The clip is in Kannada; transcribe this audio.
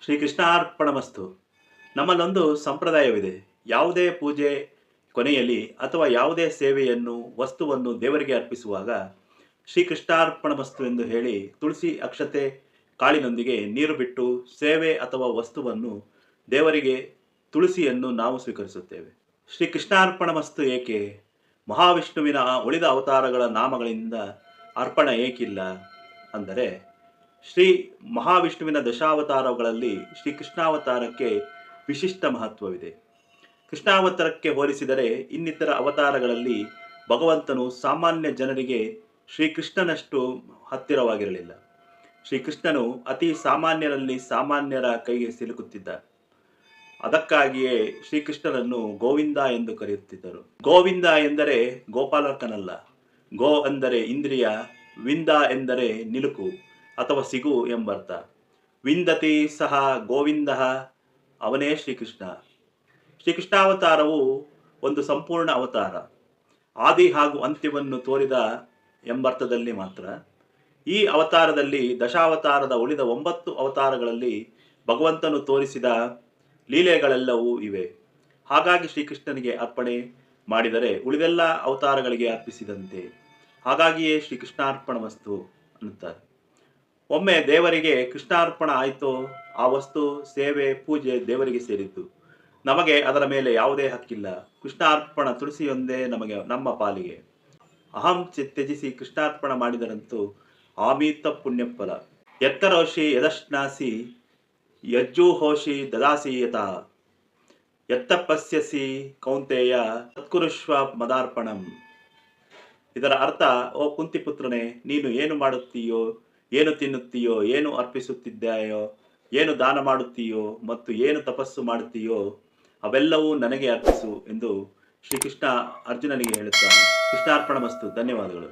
ಶ್ರೀಕೃಷ್ಣಾರ್ಪಣಮಸ್ತು. ನಮ್ಮಲ್ಲೊಂದು ಸಂಪ್ರದಾಯವಿದೆ. ಯಾವುದೇ ಪೂಜೆ ಕೊನೆಯಲ್ಲಿ ಅಥವಾ ಯಾವುದೇ ಸೇವೆಯನ್ನು ವಸ್ತುವನ್ನು ದೇವರಿಗೆ ಅರ್ಪಿಸುವಾಗ ಶ್ರೀಕೃಷ್ಣಾರ್ಪಣಮಸ್ತು ಎಂದು ಹೇಳಿ ತುಳಸಿ ಅಕ್ಷತೆ ಕಾಳಿನೊಂದಿಗೆ ನೀರು ಬಿಟ್ಟು ಸೇವೆ ಅಥವಾ ವಸ್ತುವನ್ನು ದೇವರಿಗೆ ತುಳಸಿಯನ್ನು ನಾವು ಸ್ವೀಕರಿಸುತ್ತೇವೆ. ಶ್ರೀಕೃಷ್ಣಾರ್ಪಣಮಸ್ತು ಏಕೆ? ಮಹಾವಿಷ್ಣುವಿನ ಉಳಿದ ಅವತಾರಗಳ ನಾಮಗಳಿಂದ ಅರ್ಪಣ ಏಕಿಲ್ಲ ಅಂದರೆ, ಶ್ರೀ ಮಹಾವಿಷ್ಣುವಿನ ದಶಾವತಾರಗಳಲ್ಲಿ ಶ್ರೀಕೃಷ್ಣಾವತಾರಕ್ಕೆ ವಿಶಿಷ್ಟ ಮಹತ್ವವಿದೆ. ಕೃಷ್ಣಾವತಾರಕ್ಕೆ ಹೋಲಿಸಿದರೆ ಇನ್ನಿತರ ಅವತಾರಗಳಲ್ಲಿ ಭಗವಂತನು ಸಾಮಾನ್ಯ ಜನರಿಗೆ ಶ್ರೀಕೃಷ್ಣನಷ್ಟು ಹತ್ತಿರವಾಗಿರಲಿಲ್ಲ. ಶ್ರೀಕೃಷ್ಣನು ಅತಿ ಸಾಮಾನ್ಯರಲ್ಲಿ ಸಾಮಾನ್ಯರ ಕೈಗೆ ಸಿಲುಕುತ್ತಿದ್ದ. ಅದಕ್ಕಾಗಿಯೇ ಶ್ರೀಕೃಷ್ಣನನ್ನು ಗೋವಿಂದ ಎಂದು ಕರೆಯುತ್ತಿದ್ದರು. ಗೋವಿಂದ ಎಂದರೆ ಗೋಪಾಲಕನಲ್ಲ. ಗೋ ಅಂದರೆ ಇಂದ್ರಿಯ, ವಿಂದ ಎಂದರೆ ನಿಲುಕು ಅಥವಾ ಸಿಗು ಎಂಬರ್ಥ. ವಿಂದತಿ ಸಹ ಗೋವಿಂದ, ಅವನೇ ಶ್ರೀಕೃಷ್ಣ. ಶ್ರೀಕೃಷ್ಣಾವತಾರವು ಒಂದು ಸಂಪೂರ್ಣ ಅವತಾರ, ಆದಿ ಹಾಗೂ ಅಂತ್ಯವನ್ನು ತೋರಿದ ಎಂಬರ್ಥದಲ್ಲಿ ಮಾತ್ರ. ಈ ಅವತಾರದಲ್ಲಿ ದಶಾವತಾರದ ಉಳಿದ 9 ಅವತಾರಗಳಲ್ಲಿ ಭಗವಂತನು ತೋರಿಸಿದ ಲೀಲೆಗಳೆಲ್ಲವೂ ಇವೆ. ಹಾಗಾಗಿ ಶ್ರೀಕೃಷ್ಣನಿಗೆ ಅರ್ಪಣೆ ಮಾಡಿದರೆ ಉಳಿದೆಲ್ಲ ಅವತಾರಗಳಿಗೆ ಅರ್ಪಿಸಿದಂತೆ. ಹಾಗಾಗಿಯೇ ಶ್ರೀಕೃಷ್ಣಾರ್ಪಣಮಸ್ತು ಅನ್ನುತ್ತಾರೆ. ಒಮ್ಮೆ ದೇವರಿಗೆ ಕೃಷ್ಣಾರ್ಪಣ ಆಯಿತೋ, ಆ ವಸ್ತು, ಸೇವೆ, ಪೂಜೆ ದೇವರಿಗೆ ಸೇರಿದ್ದು. ನಮಗೆ ಅದರ ಮೇಲೆ ಯಾವುದೇ ಹಕ್ಕಿಲ್ಲ. ಕೃಷ್ಣಾರ್ಪಣ ತುಳಸಿಯೊಂದೇ ನಮ್ಮ ಪಾಲಿಗೆ. ಅಹಂ ತ್ಯಜಿಸಿ ಕೃಷ್ಣಾರ್ಪಣ ಮಾಡಿದರಂತೂ ಆಮೀತ ಪುಣ್ಯಫಲ. ಎತ್ತರೋಷಿ ಯದಶ್ನಾಸಿ ಯಜ್ಜುಹೋಷಿ ದದಾಸಿ ಯತಃ ಎತ್ತ ಪಶ್ಯಸಿ ಕೌಂತೆಯ ತತ್ಕುರುಷ್ವ ಮದಾರ್ಪಣಂ. ಇದರ ಅರ್ಥ, ಓ ಕುಂತಿಪುತ್ರನೇ, ನೀನು ಏನು ಮಾಡುತ್ತೀಯೋ, ಏನು ತಿನ್ನುತ್ತೀಯೋ, ಏನು ಅರ್ಪಿಸುತ್ತಿದ್ದಾಯೋ, ಏನು ದಾನ ಮಾಡುತ್ತೀಯೋ ಮತ್ತು ಏನು ತಪಸ್ಸು ಮಾಡುತ್ತೀಯೋ ಅವೆಲ್ಲವೂ ನನಗೆ ಅರ್ಪಿಸು ಎಂದು ಶ್ರೀಕೃಷ್ಣ ಅರ್ಜುನನಿಗೆ ಹೇಳುತ್ತಾನೆ. ಕೃಷ್ಣಾರ್ಪಣಮಸ್ತು. ಧನ್ಯವಾದಗಳು.